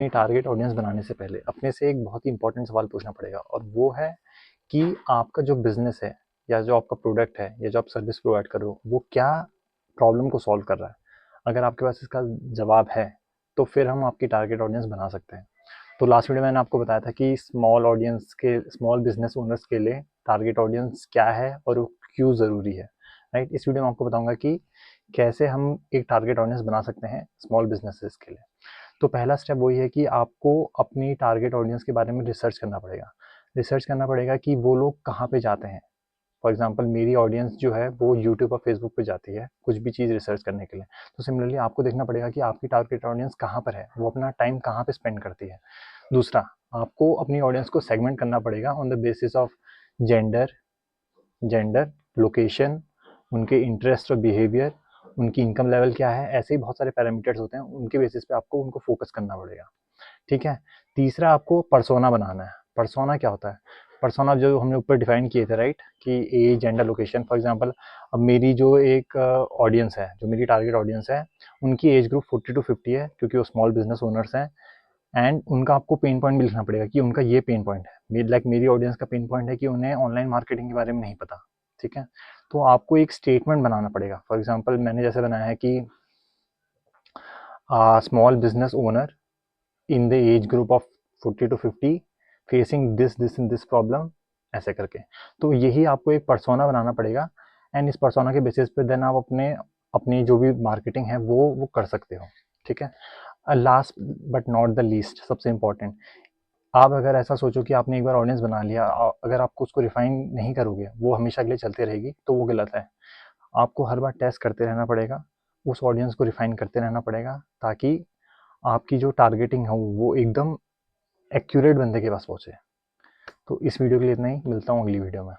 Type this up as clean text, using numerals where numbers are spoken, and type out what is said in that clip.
अपनी target audience बनाने से पहले अपने से एक बहुत ही इंपॉर्टेंट सवाल पूछना पड़ेगा, और वो है कि आपका जो बिजनेस है या जो आपका प्रोडक्ट है या जो आप सर्विस प्रोवाइड कर रहे हो वो क्या प्रॉब्लम को सॉल्व कर रहा है। अगर आपके पास इसका जवाब है तो फिर हम आपकी टारगेट ऑडियंस बना सकते हैं। तो लास्ट वीडियो मैंने आपको बताया था कि स्मॉल बिजनेस ओनर्स के लिए टारगेट ऑडियंस क्या है और वो क्यों ज़रूरी है, राइट। इस वीडियो में आपको बताऊंगा कि कैसे हम एक टारगेट ऑडियंस बना सकते हैं स्मॉल बिजनेसेस के लिए। तो पहला स्टेप वही है कि आपको अपनी टारगेट ऑडियंस के बारे में रिसर्च करना पड़ेगा। रिसर्च करना पड़ेगा कि वो लोग कहाँ पे जाते हैं। फॉर एग्जांपल मेरी ऑडियंस जो है वो यूट्यूब और फेसबुक पे जाती है कुछ भी चीज़ रिसर्च करने के लिए। तो सिमिलरली आपको देखना पड़ेगा कि आपकी टारगेट ऑडियंस कहाँ पर है, वो अपना टाइम कहाँ पे स्पेंड करती है। दूसरा, आपको अपनी ऑडियंस को सेगमेंट करना पड़ेगा on the basis of gender gender location, उनके इंटरेस्ट और बिहेवियर, उनकी इनकम लेवल क्या है। ऐसे ही बहुत सारे पैरामीटर्स होते हैं, उनके बेसिस पे आपको उनको फोकस करना पड़ेगा, ठीक है। तीसरा, आपको पर्सोना बनाना है। पर्सोना क्या होता है? पर्सोना जो हमने ऊपर डिफाइन किए थे, राइट, कि age gender location. For example अब मेरी जो एक ऑडियंस है, जो मेरी टारगेट ऑडियंस है, उनकी एज ग्रुप 40 to 50 है क्योंकि वो स्मॉल बिजनेस ओनर्स हैं। एंड उनका आपको पेन पॉइंट भी लिखना पड़ेगा कि उनका ये पेन पॉइंट है। लाइक मेरी ऑडियंस का पेन पॉइंट है कि उन्हें ऑनलाइन मार्केटिंग के बारे में नहीं पता, ठीक है। तो आपको एक स्टेटमेंट बनाना पड़ेगा। फॉर एग्जांपल मैंने जैसे बनाया है कि small business owner in the age group of 40 to 50 facing this and this problem, ऐसे करके। तो यही आपको एक पर्सोना बनाना पड़ेगा। एंड इस पर्सोना के बेसिस पे देन आप अपने अपनी जो भी मार्केटिंग है वो कर सकते हो, ठीक है। Last but not the least, सबसे इम्पॉर्टेंट, आप अगर ऐसा सोचो कि आपने एक बार ऑडियंस बना लिया, अगर आपको उसको रिफाइन नहीं करोगे, वो हमेशा के लिए चलती रहेगी, तो वो गलत है। आपको हर बार टेस्ट करते रहना पड़ेगा, उस ऑडियंस को रिफाइन करते रहना पड़ेगा, ताकि आपकी जो टारगेटिंग है वो एकदम एक्यूरेट बंदे के पास पहुंचे। तो इस वीडियो के लिए इतना ही, मिलता हूँ अगली वीडियो में।